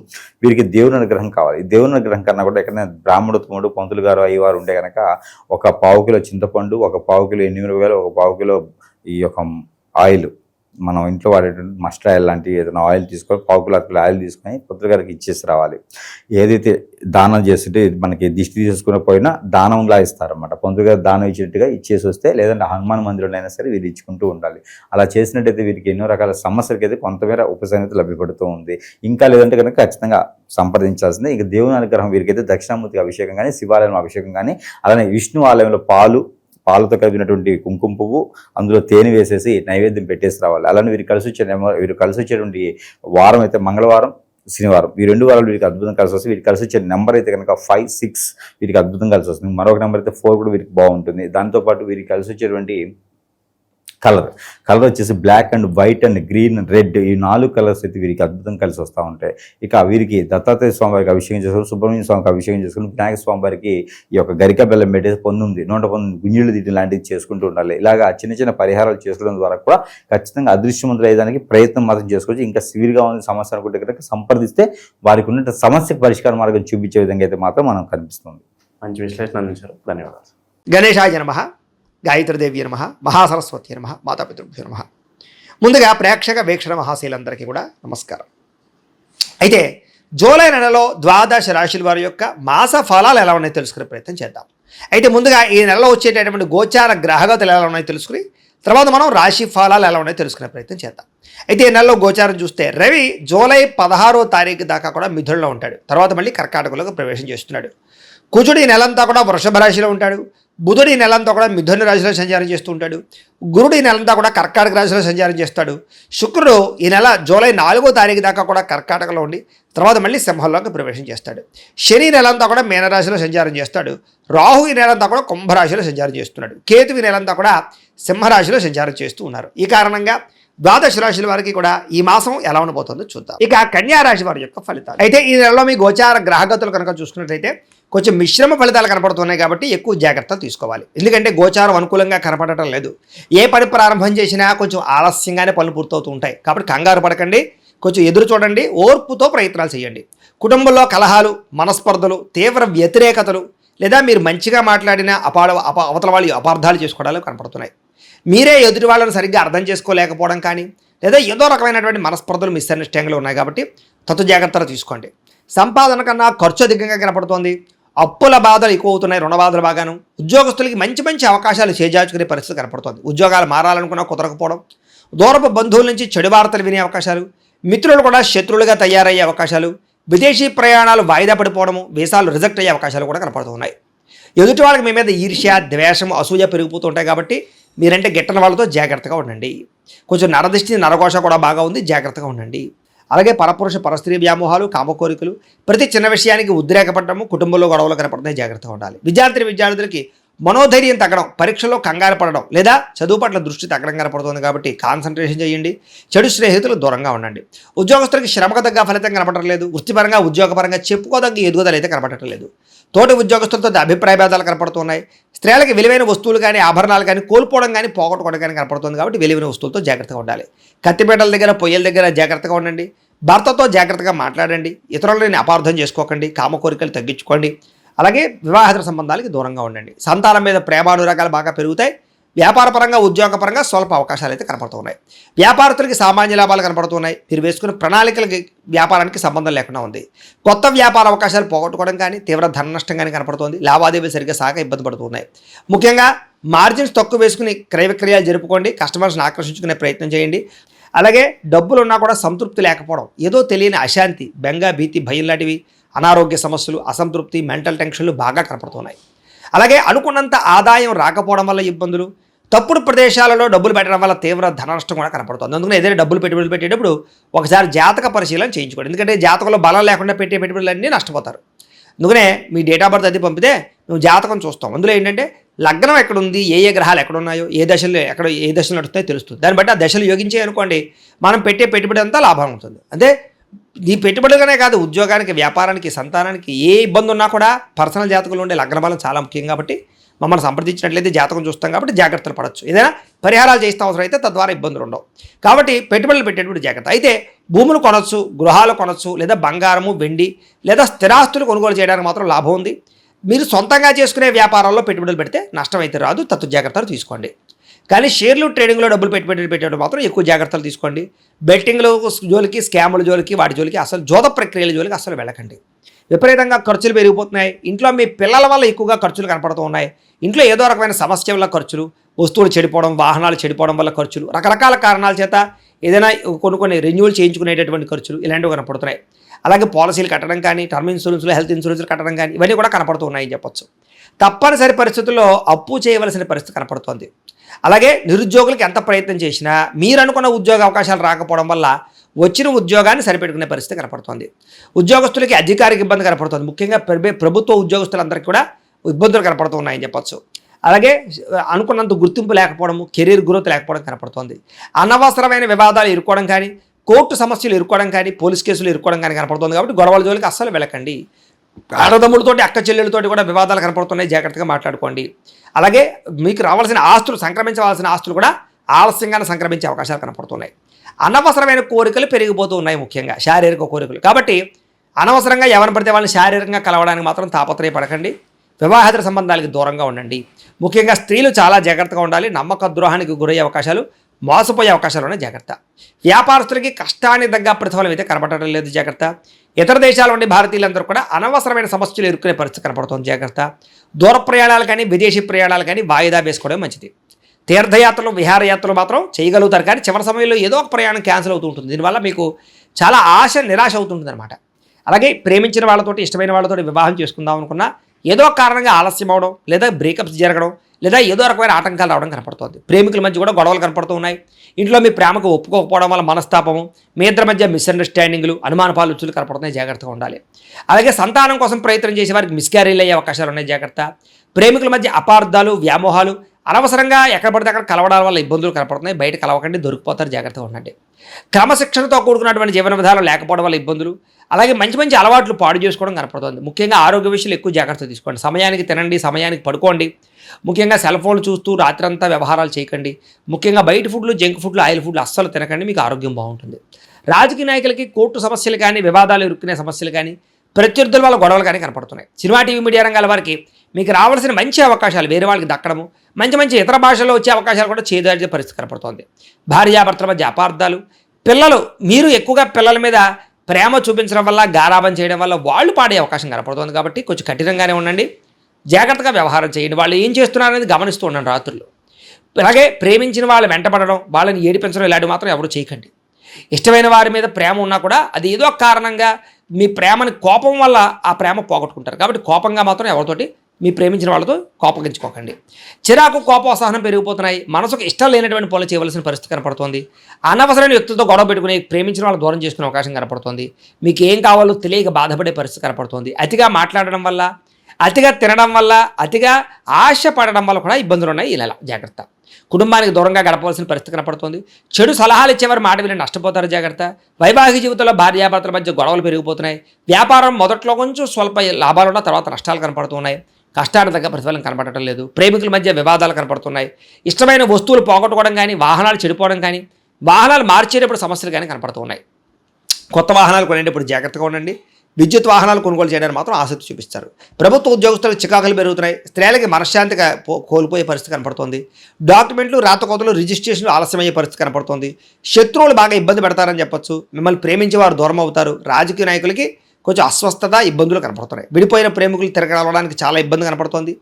వీరికి దేవుని అనుగ్రహం కావాలి. దేవుని అనుగ్రహం కన్నా కూడా ఎక్కడైనా బ్రాహ్మణోత్తముడు, పంతులు గారు, అయ్యవారు ఉంటే కనుక 1 పావు కిలో చింతపండు, 1 పావు కిలో ఎండుమిరపకాయలు, 1 పావు కిలో ఈ యొక్క ఆయిల్, మనం ఇంట్లో వాడేటువంటి మస్టర్డ్ ఆయిల్ లాంటివి ఏదైనా ఆయిల్ తీసుకొని 1 కిలో ఆయిల్ తీసుకొని పంతులు గారికి ఇచ్చేసి రావాలి. ఏదైతే దానం చేస్తుంటే మనకి దిష్టి తీసుకున్న పోయినా దానంలా ఇస్తారన్నమాట. పంతులు గారు దానం ఇచ్చినట్టుగా ఇచ్చేసి వస్తే, లేదంటే హనుమాన్ మందిరంలో అయినా సరే వీరు ఇచ్చుకుంటూ ఉండాలి. అలా చేసినట్టయితే వీరికి ఎన్నో రకాల సమస్యలకి అయితే కొంతమేర ఉపశమనం లభ్యపడుతూ ఉంది. ఇంకా లేదంటే కనుక ఖచ్చితంగా సంప్రదించాల్సిందే. ఇక దేవుని అనుగ్రహం వీరికైతే దక్షిణామూర్తికి అభిషేకం కానీ, శివాలయం అభిషేకం కానీ, అలానే విష్ణు ఆలయంలో పాలు, పాలతో కలిపినటువంటి కుంకుమ పువ్వు, అందులో తేనె వేసేసి నైవేద్యం పెట్టేసి రావాలి. అలానే వీరు కలిసి వచ్చేటువంటి వారం అయితే మంగళవారం, శనివారం, ఈ 2 వారాలు వీరికి అద్భుతం కలిసి వస్తుంది. వీరికి కలిసి వచ్చే నెంబర్ అయితే కనుక 5, 6 వీరికి అద్భుతం కలిసి వస్తుంది. మరొక నెంబర్ అయితే 4 కూడా వీరికి బాగుంటుంది. దాంతోపాటు వీరికి కలిసి వచ్చేటువంటి కలర్ వచ్చేసి black and white and green and red, ఈ 4 కలర్స్ అయితే వీరికి అద్భుతం కలిసి వస్తూ ఉంటాయి. ఇక వీరికి దత్తాత్రేయ స్వామి వారికి అభిషేకం చేసుకుని, సుబ్రహ్మణ్య స్వామికి అభిషేకం చేసుకుని, వినాయక స్వామి వారికి ఈ యొక్క గరిక బెల్లం పెట్టేసి 119 గుంజీళ్ళు తీయడం లాంటివి చేసుకుంటూ ఉండాలి. ఇలాగా చిన్న చిన్న పరిహారాలు చేసుకోవడం ద్వారా కూడా ఖచ్చితంగా అదృశ్యవంతులు అయ్యేదానికి ప్రయత్నం మాత్రం చేసుకోవచ్చు. ఇంకా సివిల్గా ఉన్న సమస్య అనుకుంటే కనుక సంప్రదిస్తే వారికి ఉన్న సమస్యకు పరిష్కార మార్గం చూపించే విధంగా అయితే మాత్రం మనం కనిపిస్తుంది. మంచి విశ్లేషణ అందించారు, ధన్యవాదాలు. గణేశాయ నమః, గాయత్రీదేవి నమః, మహాసరస్వతి నమః, మాతాపితృభ్యో నమః. ముందుగా ప్రేక్షక వీక్షణ మహాశీలందరికీ కూడా నమస్కారం. అయితే జూలై నెలలో 12 రాశుల వారి యొక్క మాస ఫలాలు ఎలా ఉన్నాయో తెలుసుకునే ప్రయత్నం చేద్దాం. అయితే ముందుగా ఈ నెలలో వచ్చేటటువంటి గోచార గ్రహగతులు ఎలా ఉన్నాయో తెలుసుకుని తర్వాత మనం రాశి ఫలాలు ఎలా ఉన్నాయో తెలుసుకునే ప్రయత్నం చేద్దాం. అయితే ఈ నెలలో గోచారం చూస్తే రవి జూలై 16వ తారీఖు దాకా కూడా మిథునంలో ఉంటాడు. తర్వాత మళ్ళీ కర్కాటకంలోకి ప్రవేశం చేస్తున్నాడు. కుజుడు ఈ నెలంతా కూడా వృషభ రాశిలో ఉంటాడు. బుధుడు ఈ నెలంతా కూడా మిథున రాశిలో సంచారం చేస్తూ ఉంటాడు. గురుడు ఈ నెలంతా కూడా కర్కాటక రాశిలో సంచారం చేస్తాడు. శుక్రుడు ఈ నెల జూలై 4వ తారీఖు దాకా కూడా కర్కాటకలో ఉండి తర్వాత మళ్ళీ సింహంలోకి ప్రవేశం చేస్తాడు. శని నెలంతా కూడా మీనరాశిలో సంచారం చేస్తాడు. రాహు ఈ నెలంతా కూడా కుంభరాశిలో సంచారం చేస్తున్నాడు. కేతు ఈ నెలంతా కూడా సింహరాశిలో సంచారం చేస్తూ ఉన్నారు. ఈ కారణంగా 12 రాశుల వారికి కూడా ఈ మాసం ఎలా ఉండబోతుందో చూద్దాం. ఇక కన్యా రాశి వారి యొక్క ఫలితాలు. అయితే ఈ నెలలో మీ గోచార గ్రహగతులు కనుక చూసుకున్నట్లయితే కొంచెం మిశ్రమ ఫలితాలు కనపడుతున్నాయి కాబట్టి ఎక్కువ జాగ్రత్తలు తీసుకోవాలి. ఎందుకంటే గోచారం అనుకూలంగా కనపడటం లేదు. ఏ పని ప్రారంభం చేసినా కొంచెం ఆలస్యంగానే పనులు పూర్తవుతూ ఉంటాయి. కాబట్టి కంగారు పడకండి, కొంచెం ఎదురు చూడండి, ఓర్పుతో ప్రయత్నాలు చేయండి. కుటుంబంలో కలహాలు, మనస్పర్ధలు, తీవ్ర వ్యతిరేకతలు లేదా మీరు మంచిగా మాట్లాడిన అవతల వాళ్ళు అపార్థాలు చేసుకోవడాలు కనపడుతున్నాయి. మీరే ఎదుటి వాళ్ళని సరిగ్గా అర్థం చేసుకోలేకపోవడం కానీ లేదా ఏదో రకమైనటువంటి మనస్పర్ధలు, మిస్అండర్స్టాండింగ్లు ఉన్నాయి కాబట్టి తత్తు జాగ్రత్తలు తీసుకోండి. సంపాదన కన్నా ఖర్చు అధికంగా కనపడుతోంది. అప్పుల బాధలు ఎక్కువ అవుతున్నాయి, రుణ బాధలు బాగాను. ఉద్యోగస్తులకి మంచి మంచి అవకాశాలు చేజార్చుకునే పరిస్థితి కనపడుతోంది. ఉద్యోగాలు మారాలనుకున్నా కుదరకపోవడం, దూరపు బంధువుల నుంచి చెడు వార్తలు వినే అవకాశాలు, మిత్రులు కూడా శత్రువులుగా తయారయ్యే అవకాశాలు, విదేశీ ప్రయాణాలు వాయిదా పడిపోవడము, వీసాలు రిజెక్ట్ అయ్యే అవకాశాలు కూడా కనపడుతున్నాయి. ఎదుటి వాళ్ళకి మీ మీద ఈర్ష్య, ద్వేషం, అసూయ పెరిగిపోతుంటాయి కాబట్టి మీరంటే గిట్టని వాళ్ళతో జాగ్రత్తగా ఉండండి. కొంచెం నరదృష్టి, నరఘోష కూడా బాగా ఉంది, జాగ్రత్తగా ఉండండి. అలాగే పరపురుష పరస్త్రీ వ్యామోహాలు, కామకోరికలు, ప్రతి చిన్న విషయానికి ఉద్రేకపడము, కుటుంబంలో గొడవలు కనపడుతున్నాయి, జాగ్రత్తగా ఉండాలి. విద్యార్థులకి మనోధైర్యం తగ్గడం, పరీక్షలో కంగారు పడడం లేదా చదువు పట్ల దృష్టి తగ్గడం కనపడుతుంది కాబట్టి కాన్సన్ట్రేషన్ చేయండి. చెడు స్నేహితులు దూరంగా ఉండండి. ఉద్యోగస్తులకి శ్రమకు తగ్గ ఫలితం కనపడటం లేదు. వృత్తిపరంగా, ఉద్యోగపరంగా చెప్పుకోదగ్గ ఎదుగుదల అయితే కనపడటం లేదు. తోటి ఉద్యోగస్తులతో అభిప్రాయ భేదాలు కనపడుతున్నాయి. స్త్రీలకి విలువైన వస్తువులు కానీ, ఆభరణాలు కానీ కోల్పోవడం కానీ, పోగొట్టుకోవడం కానీ కనపడుతుంది కాబట్టి విలువైన వస్తువులతో జాగ్రత్తగా ఉండాలి. కత్తిపేటల దగ్గర, పొయ్యల దగ్గర జాగ్రత్తగా ఉండండి. భర్తతో జాగ్రత్తగా మాట్లాడండి. ఇతరులని అపార్థం చేసుకోకండి. కామ కోరికలు తగ్గించుకోండి. అలాగే వివాహేతర సంబంధాలకి దూరంగా ఉండండి. సంతానం మీద ప్రేమానురాగాలు బాగా పెరుగుతాయి. వ్యాపారపరంగా, ఉద్యోగపరంగా స్వల్ప అవకాశాలు అయితే కనపడుతున్నాయి. వ్యాపారస్తులకి సామాన్య లాభాలు కనపడుతున్నాయి. మీరు వేసుకున్న ప్రణాళికలకి వ్యాపారానికి సంబంధం లేకుండా ఉంది. కొత్త వ్యాపార అవకాశాలు పోగొట్టుకోవడం కానీ, తీవ్ర ధన నష్టం కానీ కనపడుతుంది. లావాదేవీలు సరిగ్గా సాగ ఇబ్బంది పడుతున్నాయి. ముఖ్యంగా మార్జిన్స్ తక్కువ వేసుకుని క్రయ విక్రయాలు జరుపుకోండి. కస్టమర్స్ని ఆకర్షించుకునే ప్రయత్నం చేయండి. అలాగే డబ్బులు ఉన్నా కూడా సంతృప్తి లేకపోవడం, ఏదో తెలియని అశాంతి, బెంగ, భీతి, భయం లాంటివి, అనారోగ్య సమస్యలు, అసంతృప్తి, మెంటల్ టెన్షన్లు బాగా కనపడుతున్నాయి. అలాగే అనుకున్నంత ఆదాయం రాకపోవడం వల్ల ఇబ్బందులు, తప్పుడు ప్రదేశాలలో డబ్బులు పెట్టడం వల్ల తీవ్ర ధన నష్టం కూడా కనపడుతుంది. అందుకని ఏదైనా డబ్బులు పెట్టుబడులు పెట్టేటప్పుడు ఒకసారి జాతక పరిశీలన చేయించుకోండి. ఎందుకంటే జాతకంలో బలం లేకుండా పెట్టే పెట్టుబడులన్నీ నష్టపోతారు. అందుకనే మీ డేట్ ఆఫ్ బర్త్ అది పంపితే మేము జాతకం చూస్తాం. అందులో ఏంటంటే లగ్నం ఎక్కడుంది, ఏ గ్రహాలు ఎక్కడున్నాయో, ఏ దశలు నడుస్తాయో తెలుస్తుంది. దాన్ని బట్టి ఆ దశలు యోగించాయి అనుకోండి, మనం పెట్టే పెట్టుబడి అంతా లాభం ఉంటుంది. అదే ఈ పెట్టుబడులనే కాదు, ఉద్యోగానికి, వ్యాపారానికి, సంతానానికి ఏ ఇబ్బంది ఉన్నా కూడా పర్సనల్ జాతకంలో ఉండే లగ్న బలం చాలా ముఖ్యం కాబట్టి మమ్మల్ని సంప్రదించినట్లయితే జాతకం చూస్తాం కాబట్టి జాగ్రత్తలు పడవచ్చు. ఏదైనా పరిహారాలు చేస్తే అవసరం అయితే తద్వారా ఇబ్బందులు ఉండవు. కాబట్టి పెట్టుబడులు పెట్టేటువంటి జాగ్రత్త. అయితే భూములు కొనవచ్చు, గృహాలు కొనవచ్చు, లేదా బంగారము, వెండి లేదా స్థిరాస్తులు కొనుగోలు చేయడానికి మాత్రం లాభం ఉంది. మీరు సొంతంగా చేసుకునే వ్యాపారాల్లో పెట్టుబడులు పెడితే నష్టం అయితే రాదు, తత్తు జాగ్రత్తలు తీసుకోండి. కానీ షేర్లు, ట్రేడింగ్లో డబ్బులు పెట్టేటప్పుడు మాత్రం ఎక్కువ జాగ్రత్తలు తీసుకోండి. బెట్టింగ్లు జోలికి, స్కాముల జోలికి, వాటి జోలికి అసలు, జోద ప్రక్రియల జోలికి అసలు వెళ్ళకండి. విపరీతంగా ఖర్చులు పెరిగిపోతున్నాయి. ఇంట్లో మీ పిల్లల వల్ల ఎక్కువగా ఖర్చులు కనపడుతూ ఉన్నాయి. ఇంట్లో ఏదో రకమైన సమస్య వల్ల ఖర్చులు, వస్తువులు చెడిపోవడం, వాహనాలు చెడిపోవడం వల్ల ఖర్చులు, రకరకాల కారణాల చేత ఏదైనా కొన్ని రెన్యూవల్ చేయించుకునేటటువంటి ఖర్చులు ఇలాంటివి కనపడుతున్నాయి. అలాగే పాలసీలు కట్టడం కానీ, టర్మ్ ఇన్సూరెన్స్లు, హెల్త్ ఇన్సూరెన్స్లు కట్టడం కానీ ఇవన్నీ కూడా కనపడుతూ ఉన్నాయని చెప్పొచ్చు. తప్పనిసరి పరిస్థితుల్లో అప్పు చేయవలసిన పరిస్థితి కనపడుతోంది. అలాగే నిరుద్యోగులకు ఎంత ప్రయత్నం చేసినా మీరు అనుకున్న ఉద్యోగ అవకాశాలు రాకపోవడం వల్ల వచ్చిన ఉద్యోగాన్ని సరిపెట్టుకునే పరిస్థితి కనపడుతోంది. ఉద్యోగస్తులకి అధికారికి ఇబ్బంది కనపడుతుంది. ముఖ్యంగా ప్రభుత్వ ఉద్యోగస్తులందరికీ కూడా ఇబ్బందులు కనపడుతున్నాయని చెప్పొచ్చు. అలాగే అనుకున్నంత గుర్తింపు లేకపోవడము, కెరీర్ గ్రోత్ లేకపోవడం కనపడుతోంది. అనవసరమైన వివాదాలు ఇరుక్కోవడం కానీ, కోర్టు సమస్యలు ఇరుక్కోవడం కానీ, పోలీస్ కేసులు ఇరుక్కోవడం కానీ కనపడుతుంది. కాబట్టి గొడవల జోలికి అస్సలు వెళ్ళకండి. అన్నదమ్ములతోటి, అక్క చెల్లెలతోటి కూడా వివాదాలు కనపడుతున్నాయి, జాగ్రత్తగా మాట్లాడుకోండి. అలాగే మీకు రావాల్సిన ఆస్తులు, సంక్రమించవలసిన ఆస్తులు కూడా ఆలస్యంగానే సంక్రమించే అవకాశాలు కనపడుతున్నాయి. అనవసరమైన కోరికలు పెరిగిపోతూ ఉన్నాయి, ముఖ్యంగా శారీరక కోరికలు. కాబట్టి అనవసరంగా ఎవరిని పడితే వాళ్ళని శారీరకంగా కలవడానికి మాత్రం తాపత్రయపడకండి. వివాహేతర సంబంధాలకు దూరంగా ఉండండి. ముఖ్యంగా స్త్రీలు చాలా జాగ్రత్తగా ఉండాలి. నమ్మక ద్రోహానికి గురయ్యే అవకాశాలు, మోసపోయే అవకాశాలు ఉన్నాయి, జాగ్రత్త. వ్యాపారస్తులకి కష్టానికి తగ్గ ప్రతిఫలం అయితే కనపడటం లేదు, జాగ్రత్త. ఇతర దేశాల నుండి భారతీయులందరూ కూడా అనవసరమైన సమస్యలు ఎదుర్కొనే పరిస్థితి కనపడుతుంది, జాగ్రత్త. దూర ప్రయాణాలు కానీ, విదేశీ ప్రయాణాలు కానీ వాయిదా వేసుకోవడం మంచిది. తీర్థయాత్రలు, విహారయాత్రలు మాత్రం చేయగలుగుతారు, కానీ చివరి సమయంలో ఏదో ఒక ప్రయాణం క్యాన్సిల్ అవుతూ ఉంటుంది. దీనివల్ల మీకు చాలా ఆశ, నిరాశ అవుతుంటుంది అనమాట. అలాగే ప్రేమించిన వాళ్ళతోటి, ఇష్టమైన వాళ్ళతోటి వివాహం చేసుకుందాం అనుకున్నా ఏదో కారణంగా ఆలస్యం అవడం, లేదా బ్రేకప్స్ జరగడం, లేదా ఏదో రకమైన ఆటంకాలు రావడం కనపడుతుంది. ప్రేమికుల మధ్య కూడా గొడవలు కనపడుతూ ఉన్నాయి. ఇంట్లో మీ ప్రేమకు ఒప్పుకోకపోవడం వల్ల మనస్తాపము, మీ ఇద్దరి మధ్య మిస్అండర్స్టాండింగ్లు, అనుమానపాలు రుచులు కనపడుతున్నాయి, జాగ్రత్తగా ఉండాలి. అలాగే సంతానం కోసం ప్రయత్నం చేసే వారికి మిస్క్యారీలు అయ్యే అవకాశాలు ఉన్నాయి, జాగ్రత్త. ప్రేమికుల మధ్య అపార్థాలు, వ్యామోహాలు, అనవసరంగా ఎక్కడ పడితే అక్కడ కలవడాల వల్ల ఇబ్బందులు కనపడుతున్నాయి. బయట కలవకండి, దొరికిపోతారు, జాగ్రత్తగా ఉండండి. క్రమశిక్షణతో కూడుకున్నటువంటి జీవన విధానం లేకపోవడం వల్ల ఇబ్బందులు, అలాగే మంచి మంచి అలవాట్లు పాడు చేసుకోవడం కనపడుతుంది. ముఖ్యంగా ఆరోగ్య విషయాలు ఎక్కువ జాగ్రత్త తీసుకోండి. సమయానికి తినండి, సమయానికి పడుకోండి. ముఖ్యంగా సెల్ ఫోన్లు చూస్తూ రాత్రంతా వ్యవహారాలు చేయకండి. ముఖ్యంగా బయట ఫుడ్లు, జంక్ ఫుడ్లు, ఆయిల్ ఫుడ్లు అస్సలు తినకండి, మీకు ఆరోగ్యం బాగుంటుంది. రాజకీయ నాయకులకి కోర్టు సమస్యలు కానీ, వివాదాలు ఇరుక్కునే సమస్యలు కానీ, ప్రత్యర్థుల వల్ల గొడవలు కానీ కనపడుతున్నాయి. సినిమా, టీవీ, మీడియా రంగాల వారికి మీకు రావాల్సిన మంచి అవకాశాలు వేరే వాళ్ళకి దక్కడము, మంచి మంచి ఇతర భాషల్లో వచ్చే అవకాశాలు కూడా చేదాడే పరిస్థితి కనపడుతోంది. భార్యాభర్తల మధ్య అపార్థాలు, పిల్లలు, మీరు ఎక్కువగా పిల్లల మీద ప్రేమ చూపించడం వల్ల, గారాబం చేయడం వల్ల వాళ్ళు పాడే అవకాశం కనపడుతుంది. కాబట్టి కొంచెం కఠినంగానే ఉండండి, జాగ్రత్తగా వ్యవహారం చేయండి. వాళ్ళు ఏం చేస్తున్నారు అనేది గమనిస్తూ ఉండండి రాత్రుల్లో. అలాగే ప్రేమించిన వాళ్ళు వెంటపడడం, వాళ్ళని ఏడిపించడం ఇలాంటివి మాత్రం ఎవరు చేయకండి. ఇష్టమైన వారి మీద ప్రేమ ఉన్నా కూడా అది ఏదో కారణంగా మీ ప్రేమని కోపం వల్ల ఆ ప్రేమ పోగొట్టుకుంటారు. కాబట్టి కోపంగా మాత్రం ఎవరితోటి మీ ప్రేమించిన వాళ్ళతో కోపగించుకోకండి. చిరాకు, కోపం, అసహనం పెరిగిపోతున్నాయి. మనసుకు ఇష్టం లేనటువంటి పనులు చేయవలసిన పరిస్థితి కనపడుతుంది. అనవసరమైన వ్యక్తులతో గొడవ పెట్టుకుని ప్రేమించిన వాళ్ళు దూరం చేసుకునే అవకాశం కనపడుతుంది. మీకు ఏం కావాలో తెలియక బాధపడే పరిస్థితి కనపడుతుంది. అతిగా మాట్లాడడం వల్ల, అతిగా తినడం వల్ల, అతిగా ఆశ పడడం వల్ల కూడా ఇబ్బందులు ఉన్నాయి. ఇలా జాగ్రత్త. కుటుంబానికి దూరంగా గడపవలసిన పరిస్థితి కనపడుతుంది. చెడు సలహాలు ఇచ్చేవారు మాట విని నష్టపోతారు, జాగ్రత్త. వైవాహిక జీవితంలో భార్యాభర్తల మధ్య గొడవలు పెరిగిపోతున్నాయి. వ్యాపారం మొదట్లో కొంచెం స్వల్ప లాభాలు ఉన్న తర్వాత నష్టాలు కనపడుతున్నాయి. కష్టానికి తగ్గ ప్రతిఫలం కనపడటం లేదు. ప్రేమికుల మధ్య వివాదాలు కనపడుతున్నాయి. ఇష్టమైన వస్తువులు పోగొట్టుకోవడం కానీ, వాహనాలు చెడిపోవడం కానీ, వాహనాలు మార్చేటప్పుడు సమస్యలు కానీ కనపడుతున్నాయి. కొత్త వాహనాలు కొనేటప్పుడు జాగ్రత్తగా ఉండండి. విద్యుత్ వాహనాలు కొనుగోలు చేయడానికి మాత్రం ఆసక్తి చూపిస్తారు. ప్రభుత్వ ఉద్యోగస్తులకు చికాకులు పెరుగుతున్నాయి. స్త్రీలకి మనశ్శాంతిగా కోల్పోయే పరిస్థితి కనపడుతుంది. డాక్యుమెంట్లు, రాతకోతలు, రిజిస్ట్రేషన్లు ఆలస్యమయ్యే పరిస్థితి కనపడుతుంది. శత్రువులు బాగా ఇబ్బంది పెడతారని చెప్పొచ్చు. మిమ్మల్ని ప్రేమించే వారు దూరం అవుతారు. రాజకీయ నాయకులకి కొంచెం అస్వస్థత, ఇబ్బందులు కనపడుతున్నాయి. విడిపోయిన ప్రేమికులు తిరగడానికి చాలా ఇబ్బంది కనపడుతుంది.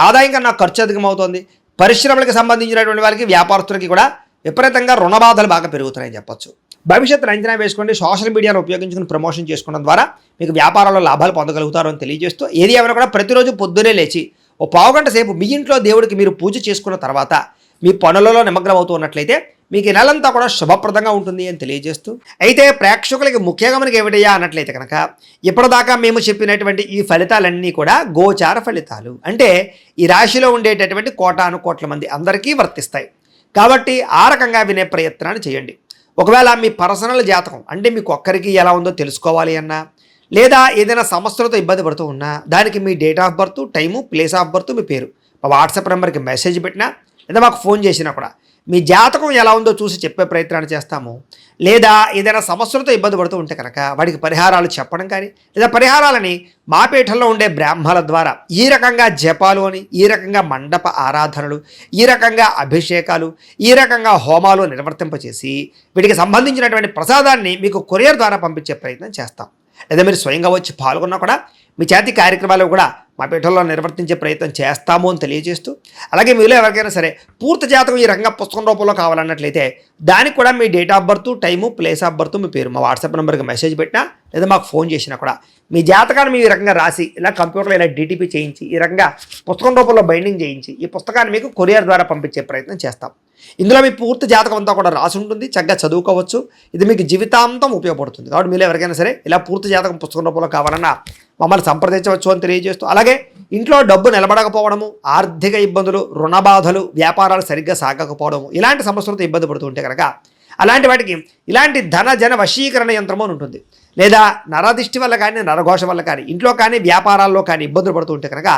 ఆదాయం కన్నా ఖర్చు అధికమవుతోంది. పరిశ్రమలకు సంబంధించినటువంటి వారికి, వ్యాపారస్తులకి కూడా విపరీతంగా రుణబాధలు బాగా పెరుగుతున్నాయని చెప్పొచ్చు. భవిష్యత్తును అంచనా వేసుకోండి. సోషల్ మీడియాను ఉపయోగించుకుని ప్రమోషన్ చేసుకోవడం ద్వారా మీకు వ్యాపారంలో లాభాలు పొందగలుగుతారు అని తెలియజేస్తూ, ఏది ఏమైనా కూడా ప్రతిరోజు పొద్దునే లేచి ఓ పావుగంట సేపు మీ ఇంట్లో దేవుడికి మీరు పూజ చేసుకున్న తర్వాత మీ పనులలో నిమగ్నం అవుతూ ఉన్నట్లయితే మీకు ఈ నెలంతా కూడా శుభప్రదంగా ఉంటుంది అని తెలియజేస్తూ, అయితే ప్రేక్షకులకి ముఖ్యంగా మనకి ఏమిటయ్యా అన్నట్లయితే కనుక, ఇప్పటిదాకా మేము చెప్పినటువంటి ఈ ఫలితాలన్నీ కూడా గోచార ఫలితాలు. అంటే ఈ రాశిలో ఉండేటటువంటి కోటాను కోట్ల మంది అందరికీ వర్తిస్తాయి. కాబట్టి ఆ రకంగా వినే ప్రయత్నాన్ని చేయండి. ఒకవేళ మీ పర్సనల్ జాతకం అంటే మీకు ఒక్కరికి ఎలా ఉందో తెలుసుకోవాలి అన్నా, లేదా ఏదైనా సమస్యలతో ఇబ్బంది పడుతూ ఉన్నా, దానికి మీ date of birth, time, place of birth, మీ పేరు మా వాట్సాప్ నెంబర్కి మెసేజ్ పెట్టినా, లేదా మాకు ఫోన్ చేసినా కూడా మీ జాతకం ఎలా ఉందో చూసి చెప్పే ప్రయత్నాన్ని చేస్తాము. లేదా ఏదైనా సమస్యలతో ఇబ్బంది పడుతూ ఉంటే కనుక వాడికి పరిహారాలు చెప్పడం కానీ, లేదా పరిహారాలని మా పీఠంలో ఉండే బ్రాహ్మణుల ద్వారా ఈ రకంగా జపాలు అని, ఈ రకంగా మండప ఆరాధనలు, ఈ రకంగా అభిషేకాలు, ఈ రకంగా హోమాలు నిర్వర్తింపచేసి వీటికి సంబంధించినటువంటి ప్రసాదాన్ని మీకు కొరియర్ ద్వారా పంపించే ప్రయత్నం చేస్తాం. లేదా మీరు స్వయంగా వచ్చి పాల్గొన్నా కూడా మీ చేతి కార్యక్రమాలు కూడా మా పీఠంలో నిర్వర్తించే ప్రయత్నం చేస్తాము అని తెలియజేస్తూ, అలాగే మీలో ఎవరికైనా సరే పూర్తి జాతకం ఈ రకంగా పుస్తకం రూపంలో కావాలన్నట్లయితే దానికి కూడా మీ date of birth, time, place of birth, మీ పేరు మా వాట్సాప్ నెంబర్కి మెసేజ్ పెట్టినా, లేదా మాకు ఫోన్ చేసినా కూడా మీ జాతకాన్ని మేము ఈ రకంగా రాసి ఇలా కంప్యూటర్లో ఇలా డిటిపి చేయించి ఈ రకంగా పుస్తకం రూపంలో బైండింగ్ చేయించి ఈ పుస్తకాన్ని మీకు కొరియర్ ద్వారా పంపించే ప్రయత్నం చేస్తాం. ఇందులో మీ పూర్తి జాతకం అంతా కూడా రాసి ఉంటుంది, చక్కగా చదువుకోవచ్చు. ఇది మీకు జీవితాంతం ఉపయోగపడుతుంది. కాబట్టి మీరు ఎవరికైనా సరే ఇలా పూర్తి జాతకం పుస్తకం రూపంలో కావాలన్నా మమ్మల్ని సంప్రదించవచ్చు అని తెలియజేస్తూ, అలాగే ఇంట్లో డబ్బు నిలబడకపోవడము, ఆర్థిక ఇబ్బందులు, రుణ బాధలు, వ్యాపారాలు సరిగ్గా సాగకపోవడము, ఇలాంటి సమస్యలతో ఇబ్బంది పడుతూ ఉంటే కనుక అలాంటి వాటికి ఇలాంటి ధన జన వశీకరణ యంత్రము అని ఉంటుంది. లేదా నరదిష్టి వల్ల కానీ నరఘోష వల్ల కానీ ఇంట్లో కానీ వ్యాపారాల్లో కానీ ఇబ్బందులు పడుతూ ఉంటే కనుక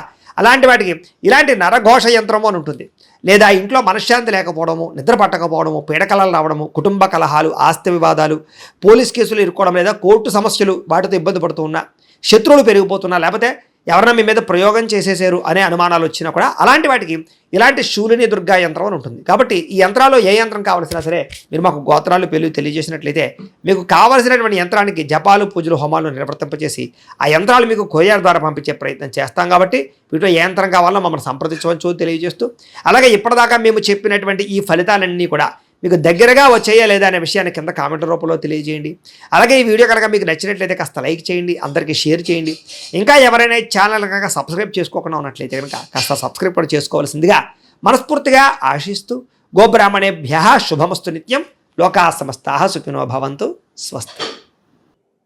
అలాంటి వాటికి ఇలాంటి నరఘోష యంత్రము అని ఉంటుంది. లేదా ఇంట్లో మనశ్శాంతి లేకపోవడము, నిద్ర పట్టకపోవడము, పీడకలలు రావడము, కుటుంబ కలహాలు, ఆస్తి వివాదాలు, పోలీస్ కేసులు ఇరుక్కోవడం, లేదా కోర్టు సమస్యలు వాటితో ఇబ్బంది పడుతూ ఉన్నా, శత్రువులు పెరిగిపోతున్నా, లేకపోతే ఎవరైనా మీ మీద ప్రయోగం చేసేసారు అనే అనుమానాలు వచ్చినా కూడా అలాంటి వాటికి ఇలాంటి శూలిని దుర్గా యంత్రం అని ఉంటుంది. కాబట్టి ఈ యంత్రాల్లో ఏ యంత్రం కావాల్సినా సరే మీరు మాకు గోత్రాలు పేర్లు తెలియజేసినట్లయితే మీకు కావాల్సినటువంటి యంత్రానికి జపాలు, పూజలు, హోమాలు నిర్వర్తింపజేసి ఆ యంత్రాలు మీకు కొరియర్ ద్వారా పంపించే ప్రయత్నం చేస్తాం. కాబట్టి వీటిలో ఏ యంత్రం కావాలో మమ్మల్ని సంప్రదించవచ్చు తెలియజేస్తూ, అలాగే ఇప్పటిదాకా మేము చెప్పినటువంటి ఈ ఫలితాలన్నీ కూడా మీకు దగ్గరగా వచ్చేయా లేదా అనే విషయాన్ని కింద కామెంట్ రూపంలో తెలియజేయండి. అలాగే ఈ వీడియో కనుక మీకు నచ్చినట్లయితే కాస్త లైక్ చేయండి, అందరికీ షేర్ చేయండి. ఇంకా ఎవరైనా ఈ ఛానల్ కనుక సబ్స్క్రైబ్ చేసుకోకుండా ఉన్నట్లయితే కనుక కాస్త సబ్స్క్రైబ్ కూడా చేసుకోవాల్సిందిగా మనస్ఫూర్తిగా ఆశిస్తూ, గోబ్రాహ్మణేభ్యః శుభమస్తు నిత్యం, లోకాః సమస్తాః సుఖినో భవంతు, స్వస్తి.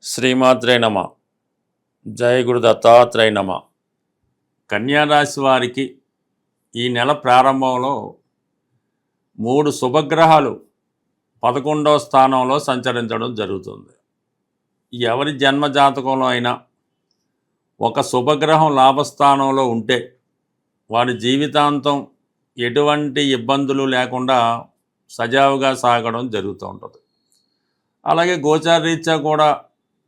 శ్రీమాత్రే నమ. జయ గురు దత్తాత్రేయ నమ. కన్యారాశి వారికి ఈ నెల ప్రారంభంలో 3 శుభగ్రహాలు 11వ స్థానంలో సంచరించడం జరుగుతుంది. ఎవరి జన్మ జాతకంలో అయినా ఒక శుభగ్రహం లాభస్థానంలో ఉంటే వారి జీవితాంతం ఎటువంటి ఇబ్బందులు లేకుండా సజావుగా సాగడం జరుగుతూ ఉంటుంది. అలాగే గోచారరీత్యా కూడా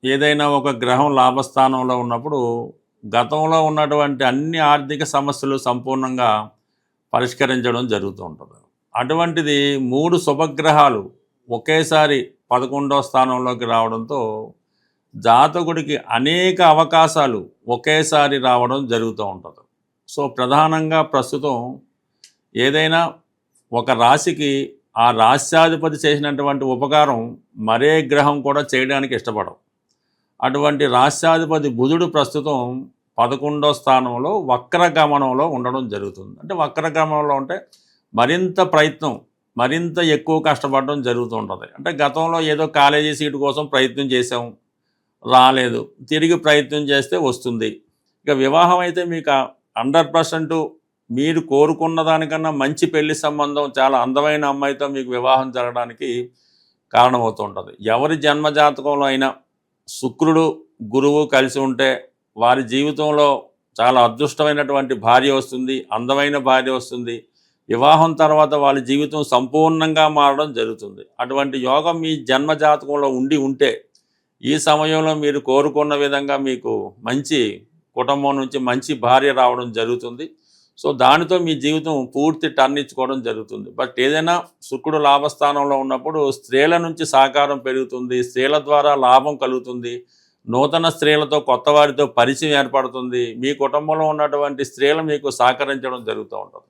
ఏదైనా ఒక గ్రహం లాభస్థానంలో ఉన్నప్పుడు గతంలో ఉన్నటువంటి అన్ని ఆర్థిక సమస్యలు సంపూర్ణంగా పరిష్కరించడం జరుగుతూ ఉంటుంది. అటువంటిది 3 శుభగ్రహాలు ఒకేసారి 11వ స్థానంలోకి రావడంతో జాతకుడికి అనేక అవకాశాలు ఒకేసారి రావడం జరుగుతూ ఉంటుంది. సో ప్రధానంగా ప్రస్తుతం ఏదైనా ఒక రాశికి ఆ రాశ్యాధిపతి చేసినటువంటి ఉపకారం మరే గ్రహం కూడా చేయడానికి ఇష్టపడం. అటువంటి రాశ్యాధిపతి బుధుడు ప్రస్తుతం 11వ స్థానంలో వక్రగమనంలో ఉండడం జరుగుతుంది. అంటే వక్రగమనంలో ఉంటే మరింత ప్రయత్నం, మరింత ఎక్కువ కష్టపడడం జరుగుతూ ఉంటుంది. అంటే గతంలో ఏదో కాలేజీ సీటు కోసం ప్రయత్నం చేసాం, రాలేదు, తిరిగి ప్రయత్నం చేస్తే వస్తుంది. ఇక వివాహం అయితే మీకు 100% మీరు కోరుకున్న దానికన్నా మంచి పెళ్లి సంబంధం, చాలా అందమైన అమ్మాయితో మీకు వివాహం జరగడానికి కారణమవుతూ ఉంటుంది. ఎవరి జన్మజాతకంలో అయినా శుక్రుడు, గురువు కలిసి ఉంటే వారి జీవితంలో చాలా అదృష్టమైనటువంటి భార్య వస్తుంది, అందమైన భార్య వస్తుంది. వివాహం తర్వాత వాళ్ళ జీవితం సంపూర్ణంగా మారడం జరుగుతుంది. అటువంటి యోగం మీ జన్మజాతకంలో ఉంటే ఈ సమయంలో మీరు కోరుకున్న విధంగా మీకు మంచి కుటుంబం నుంచి మంచి భార్య రావడం జరుగుతుంది. సో దానితో మీ జీవితం పూర్తి టర్న్ ఇచ్చుకోవడం జరుగుతుంది. బట్ ఏదైనా శుక్రుడు లాభస్థానంలో ఉన్నప్పుడు స్త్రీల నుంచి సహకారం పెరుగుతుంది, స్త్రీల ద్వారా లాభం కలుగుతుంది, నూతన స్త్రీలతో కొత్త వారితో పరిచయం ఏర్పడుతుంది, మీ కుటుంబంలో ఉన్నటువంటి స్త్రీలు మీకు సహకరించడం జరుగుతూ ఉంటుంది.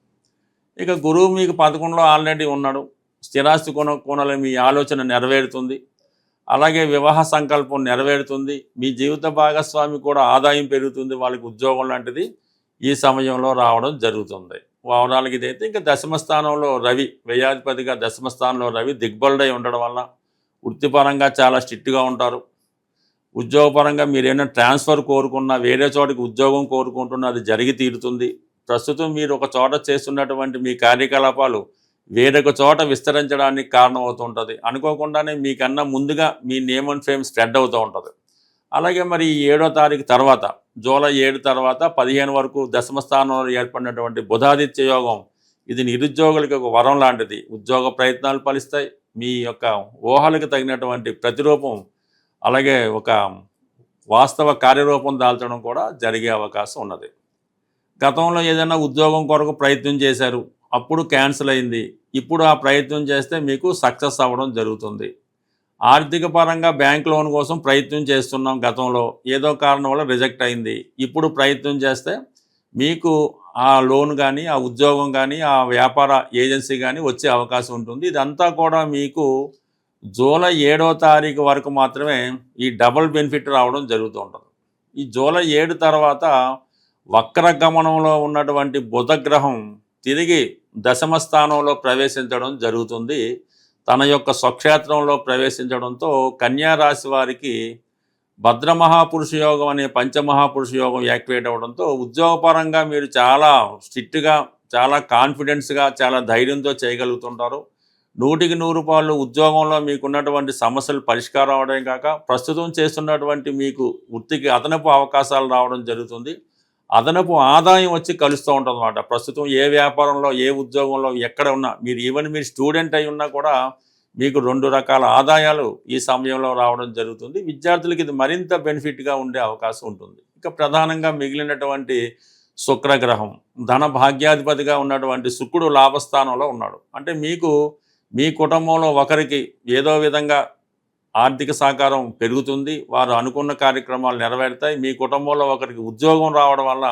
ఇక గురువు మీకు 11లో ఆల్రెడీ ఉన్నాడు, స్థిరాస్తి కొనాలని మీ ఆలోచన నెరవేరుతుంది. అలాగే వివాహ సంకల్పం నెరవేరుతుంది. మీ జీవిత భాగస్వామి కూడా ఆదాయం పెరుగుతుంది, వాళ్ళకి ఉద్యోగం లాంటిది ఈ సమయంలో రావడం జరుగుతుంది. ఓవరాల్గా ఇదైతే ఇంకా దశమ స్థానంలో రవి, వ్యయాధిపతిగా దశమ స్థానంలో రవి దిగ్బలుడై ఉండడం వల్ల వృత్తిపరంగా చాలా స్ట్రిక్ట్గా ఉంటారు. ఉద్యోగపరంగా మీరేమైనా ట్రాన్స్ఫర్ కోరుకున్నా, వేరే చోటికి ఉద్యోగం కోరుకుంటున్నా అది జరిగి తీరుతుంది. ప్రస్తుతం మీరు ఒక చోట చేస్తున్నటువంటి మీ కార్యకలాపాలు వేరొక చోట విస్తరించడానికి కారణమవుతుంటుంది. అనుకోకుండానే మీకన్నా ముందుగా మీ నేమ్ అండ్ ఫేమ్ స్ప్రెడ్ అవుతూ ఉంటుంది. అలాగే మరి 7వ తారీఖు తర్వాత, జూలై 7 తర్వాత 15 వరకు దశమ స్థానంలో ఏర్పడినటువంటి బుధాదిత్య యోగం, ఇది నిరుద్యోగులకి ఒక వరం లాంటిది. ఉద్యోగ ప్రయత్నాలు ఫలిస్తాయి. మీ యొక్క ఊహలకు తగినటువంటి ప్రతిరూపం, అలాగే ఒక వాస్తవ కార్యరూపం దాల్చడం కూడా జరిగే అవకాశం ఉన్నది. గతంలో ఏదైనా ఉద్యోగం కొరకు ప్రయత్నం చేశారు, అప్పుడు క్యాన్సిల్ అయింది. ఇప్పుడు ఆ ప్రయత్నం చేస్తే మీకు సక్సెస్ అవ్వడం జరుగుతుంది. ఆర్థిక పరంగా బ్యాంక్ లోన్ కోసం ప్రయత్నం చేస్తున్నాం, గతంలో ఏదో కారణం వల్ల రిజెక్ట్ అయింది. ఇప్పుడు ప్రయత్నం చేస్తే మీకు ఆ లోన్ కానీ, ఆ ఉద్యోగం కానీ, ఆ వ్యాపార ఏజెన్సీ కానీ వచ్చే అవకాశం ఉంటుంది. ఇదంతా కూడా మీకు జూలై 7వ తారీఖు వరకు మాత్రమే ఈ డబుల్ బెనిఫిట్ రావడం జరుగుతూ ఉంటుంది. ఈ జూలై 7 తర్వాత వక్రగమనంలో ఉన్నటువంటి బుధగ్రహం తిరిగి దశమ స్థానంలో ప్రవేశించడం జరుగుతుంది. తన యొక్క స్వక్షేత్రంలో ప్రవేశించడంతో కన్యా రాశి వారికి భద్రమహాపురుష యోగం అనే పంచమహాపురుష యోగం యాక్టివేట్ అవ్వడంతో ఉద్యోగపరంగా మీరు చాలా స్ట్రిక్ట్గా, చాలా కాన్ఫిడెన్స్గా, చాలా ధైర్యంతో చేయగలుగుతుంటారు. 100కి 100 ఉద్యోగంలో మీకున్నటువంటి సమస్యలు పరిష్కారం అవడం కాక ప్రస్తుతం చేస్తున్నటువంటి మీకు వృత్తికి అదనపు అవకాశాలు రావడం జరుగుతుంది. అదనపు ఆదాయం వచ్చి కలుస్తూ ఉంటుంది అన్నమాట. ప్రస్తుతం ఏ వ్యాపారంలో, ఏ ఉద్యోగంలో ఎక్కడ ఉన్నా, మీరు స్టూడెంట్ అయి ఉన్నా కూడా మీకు 2 రకాల ఆదాయాలు ఈ సమయంలో రావడం జరుగుతుంది. విద్యార్థులకి ఇది మరింత బెనిఫిట్గా ఉండే అవకాశం ఉంటుంది. ఇక ప్రధానంగా మిగిలినటువంటి శుక్రగ్రహం ధన భాగ్యాధిపతిగా ఉన్నటువంటి శుక్రుడు లాభస్థానంలో ఉన్నాడు. అంటే మీ కుటుంబంలో ఒకరికి ఏదో విధంగా ఆర్థిక సహకారం పెరుగుతుంది, వారు అనుకున్న కార్యక్రమాలు నెరవేరుతాయి. మీ కుటుంబంలో ఒకరికి ఉద్యోగం రావడం వల్ల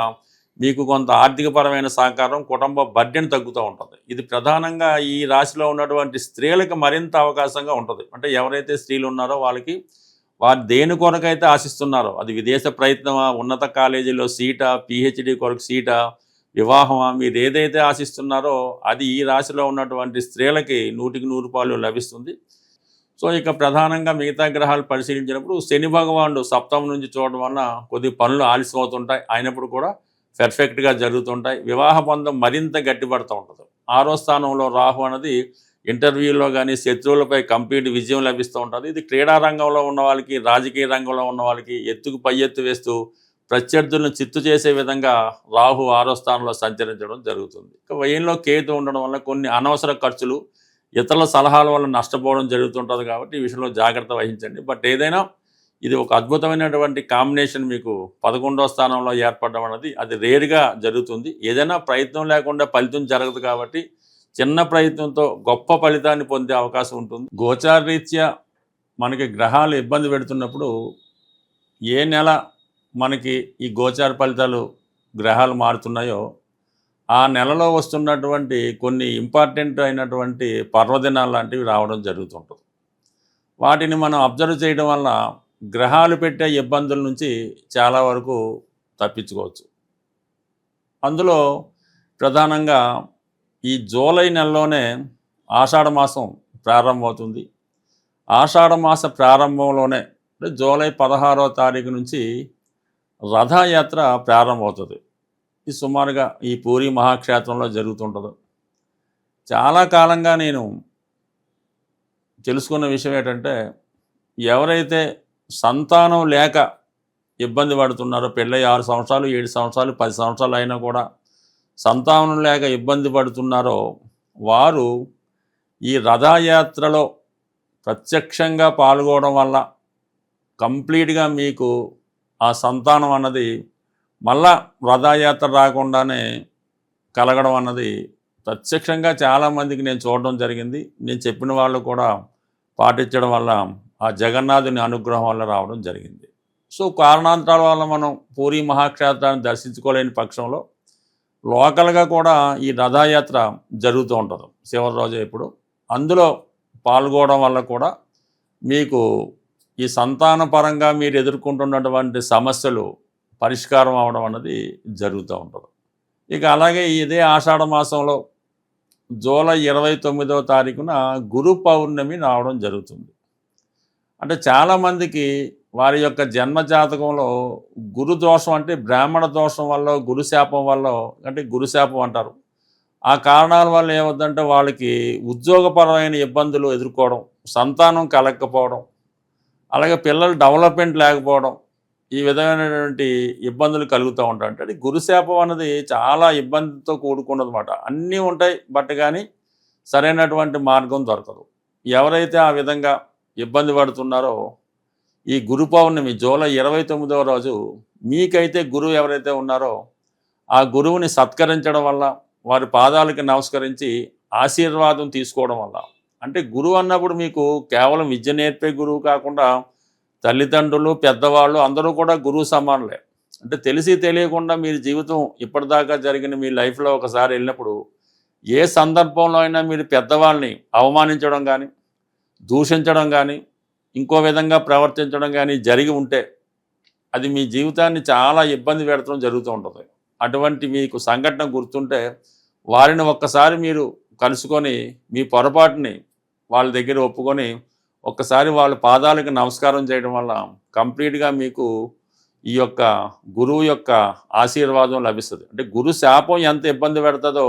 మీకు కొంత ఆర్థికపరమైన సహకారం, కుటుంబ బడ్జెట్ తగ్గుతూ ఉంటుంది. ఇది ప్రధానంగా ఈ రాశిలో ఉన్నటువంటి స్త్రీలకు మరింత అవకాశంగా ఉంటుంది. అంటే ఎవరైతే స్త్రీలు ఉన్నారో వారు దేని కొరకైతే ఆశిస్తున్నారో, అది విదేశ ప్రయత్నమా, ఉన్నత కాలేజీలో సీటా, పిహెచ్డి కొరకు సీటా, వివాహమా, మీరు ఏదైతే ఆశిస్తున్నారో అది ఈ రాశిలో ఉన్నటువంటి స్త్రీలకి 100కి 100 లభిస్తుంది. సో ఇక ప్రధానంగా మిగతా గ్రహాలు పరిశీలించినప్పుడు శని భగవానుడు సప్తమం నుంచి చూడడం వల్ల కొద్ది పనులు ఆలస్యం అవుతుంటాయి, అయినప్పుడు కూడా పర్ఫెక్ట్గా జరుగుతుంటాయి. వివాహ బంధం మరింత గట్టిపడుతూ ఉంటుంది. 6వ స్థానంలో రాహు అనేది ఇంటర్వ్యూలో కానీ శత్రువులపై కంప్లీట్ విజయం లభిస్తూ ఉంటుంది. ఇది క్రీడా రంగంలో ఉన్న వాళ్ళకి, రాజకీయ రంగంలో ఉన్న వాళ్ళకి ఎత్తుకు పై ఎత్తు వేస్తూ ప్రత్యర్థులను చిత్తు చేసే విధంగా రాహు 6వ స్థానంలో సంచరించడం జరుగుతుంది. ఇక వ్యయంలో కేతు ఉండడం వల్ల కొన్ని అనవసర ఖర్చులు, ఇతరుల సలహాల వల్ల నష్టపోవడం జరుగుతుంటుంది. కాబట్టి ఈ విషయంలో జాగ్రత్త వహించండి. బట్ ఏదైనా ఇది ఒక అద్భుతమైనటువంటి కాంబినేషన్ మీకు 11వ స్థానంలో ఏర్పడడం అనేది అది రేరుగా జరుగుతుంది. ఏదైనా ప్రయత్నం లేకుండా ఫలితం జరగదు. కాబట్టి చిన్న ప్రయత్నంతో గొప్ప ఫలితాన్ని పొందే అవకాశం ఉంటుంది. గోచారరీత్యా మనకి గ్రహాలు ఇబ్బంది పెడుతున్నప్పుడు ఏ నెల మనకి ఈ గోచార ఫలితాలు గ్రహాలు మారుతున్నాయో ఆ నెలలో వస్తున్నటువంటి కొన్ని ఇంపార్టెంట్ అయినటువంటి పర్వదినాలు లాంటివి రావడం జరుగుతుంటుంది. వాటిని మనం అబ్జర్వ్ చేయడం వల్ల గ్రహాలు పెట్టే ఇబ్బందుల నుంచి చాలా వరకు తప్పించుకోవచ్చు. అందులో ప్రధానంగా ఈ జూలై నెలలోనే ఆషాఢ మాసం ప్రారంభమవుతుంది. ఆషాఢ మాస ప్రారంభంలోనే అంటే జూలై 16వ తారీఖు నుంచి రథయాత్ర ప్రారంభమవుతుంది. ఇది సుమారుగా ఈ పూరి మహాక్షేత్రంలో జరుగుతుంటుంది. చాలా కాలంగా నేను తెలుసుకున్న విషయం ఏంటంటే, ఎవరైతే సంతానం లేక ఇబ్బంది పడుతున్నారో, పెళ్ళై 6 సంవత్సరాలు, 7 సంవత్సరాలు, 10 సంవత్సరాలు అయినా కూడా సంతానం లేక ఇబ్బంది పడుతున్నారో వారు ఈ రథయాత్రలో ప్రత్యక్షంగా పాల్గొనడం వల్ల కంప్లీట్గా మీకు ఆ సంతానం అన్నది మళ్ళా రథయాత్ర రాకుండానే కలగడం అన్నది ప్రత్యక్షంగా చాలామందికి నేను చూడడం జరిగింది. నేను చెప్పిన వాళ్ళు కూడా పాటించడం వల్ల ఆ జగన్నాథుని అనుగ్రహం వల్ల రావడం జరిగింది. సో కారణాంతరాల వల్ల మనం పూరి మహాక్షేత్రాన్ని దర్శించుకోలేని పక్షంలో లోకల్గా కూడా ఈ రథయాత్ర జరుగుతూ ఉంటుంది చివరి రోజు ఎప్పుడు. అందులో పాల్గొనడం వల్ల కూడా మీకు ఈ సంతాన పరంగా మీరు ఎదుర్కొంటున్నటువంటి సమస్యలు పరిష్కారం అవడం అన్నది జరుగుతూ ఉంటుంది. ఇక అలాగే ఇదే ఆషాఢ మాసంలో జూలై 29వ తారీఖున గురు పౌర్ణమి రావడం జరుగుతుంది. అంటే చాలామందికి వారి యొక్క జన్మజాతకంలో గురు దోషం, అంటే బ్రాహ్మణ దోషం వల్ల, గురుశాపం వల్ల, అంటే గురుశాపం అంటారు, ఆ కారణాల వల్ల ఏమవుతుందంటే వాళ్ళకి ఉద్యోగపరమైన ఇబ్బందులు ఎదుర్కోవడం, సంతానం కలగకపోవడం, అలాగే పిల్లల డెవలప్మెంట్ లేకపోవడం, ఈ విధమైనటువంటి ఇబ్బందులు కలుగుతూ ఉంటాయి. అంటే గురుశాపం అన్నది చాలా ఇబ్బందితో కూడుకున్నదన్నమాట. అన్నీ ఉంటాయి బట్ కానీ సరైనటువంటి మార్గం దొరకదు. ఎవరైతే ఆ విధంగా ఇబ్బంది పడుతున్నారో ఈ గురు పౌర్ణమి జూలై 29వ రోజు మీకైతే గురువు ఎవరైతే ఉన్నారో ఆ గురువుని సత్కరించడం వల్ల, వారి పాదాలకి నమస్కరించి ఆశీర్వాదం తీసుకోవడం వల్ల, అంటే గురువు అన్నప్పుడు మీకు కేవలం విద్య నేర్పే గురువు కాకుండా తల్లిదండ్రులు, పెద్దవాళ్ళు అందరూ కూడా గురువు సమానులే. అంటే తెలిసి తెలియకుండా మీరు జీవితం ఇప్పటిదాకా జరిగిన మీ లైఫ్లో ఒకసారి వెళ్ళినప్పుడు ఏ సందర్భంలో అయినా మీరు పెద్దవాళ్ళని అవమానించడం కానీ, దూషించడం కానీ ఇంకో విధంగా ప్రవర్తించడం కానీ జరిగి ఉంటే అది మీ జీవితాన్ని చాలా ఇబ్బంది పెడతాం జరుగుతూ ఉంటుంది. అటువంటి మీకు సంఘటన గుర్తుంటే వారిని ఒక్కసారి మీరు కలుసుకొని మీ పొరపాటుని వాళ్ళ దగ్గర ఒప్పుకొని ఒక్కసారి వాళ్ళ పాదాలకు నమస్కారం చేయడం వల్ల కంప్లీట్గా మీకు ఈ యొక్క గురువు యొక్క ఆశీర్వాదం లభిస్తుంది. అంటే గురు శాపం ఎంత ఇబ్బంది పెడుతుందో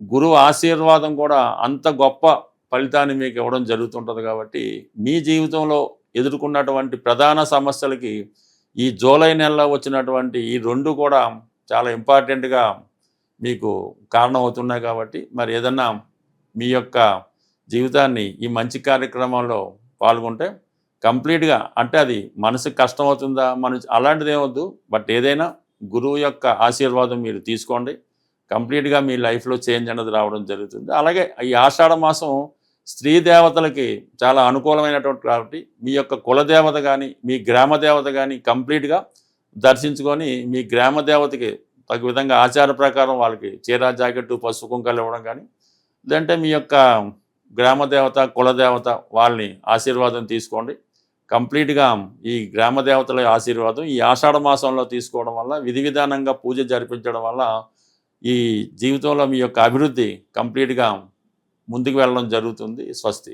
గురువు ఆశీర్వాదం కూడా అంత గొప్ప ఫలితాన్ని మీకు ఇవ్వడం జరుగుతుంటుంది. కాబట్టి మీ జీవితంలో ఎదుర్కొన్నటువంటి ప్రధాన సమస్యలకి ఈ జూలై నెలలో వచ్చినటువంటి ఈ 2 కూడా చాలా ఇంపార్టెంట్గా మీకు కారణం అవుతున్నాయి. కాబట్టి మరి ఏదన్నా మీ యొక్క జీవితాన్ని ఈ మంచి కార్యక్రమంలో పాల్గొంటే కంప్లీట్గా, అంటే అది మనసుకు కష్టం అవుతుందా అలాంటిది ఏమొద్దు, బట్ ఏదైనా గురువు యొక్క ఆశీర్వాదం మీరు తీసుకోండి. కంప్లీట్గా మీ లైఫ్లో చేంజ్ అనేది రావడం జరుగుతుంది. అలాగే ఈ ఆషాఢ మాసం స్త్రీ దేవతలకి చాలా అనుకూలమైనటువంటి కాబట్టి మీ యొక్క కులదేవత కానీ మీ గ్రామ దేవత కానీ కంప్లీట్గా దర్శించుకొని మీ గ్రామ దేవతకి తగు విధంగా ఆచార ప్రకారం వాళ్ళకి చీర జాకెట్టు పసుపు కుంకాలు ఇవ్వడం కానీ, లేదంటే మీ యొక్క గ్రామ దేవత కులదేవత వాళ్ళని ఆశీర్వాదం తీసుకోండి. కంప్లీట్గా ఈ గ్రామ దేవతల ఆశీర్వాదం ఈ ఆషాఢ మాసంలో తీసుకోవడం వల్ల విధి విధానంగా పూజ జరిపించడం వల్ల ఈ జీవితంలో మీ యొక్క అభివృద్ధి కంప్లీట్గా ముందుకు వెళ్ళడం జరుగుతుంది. స్వస్తి.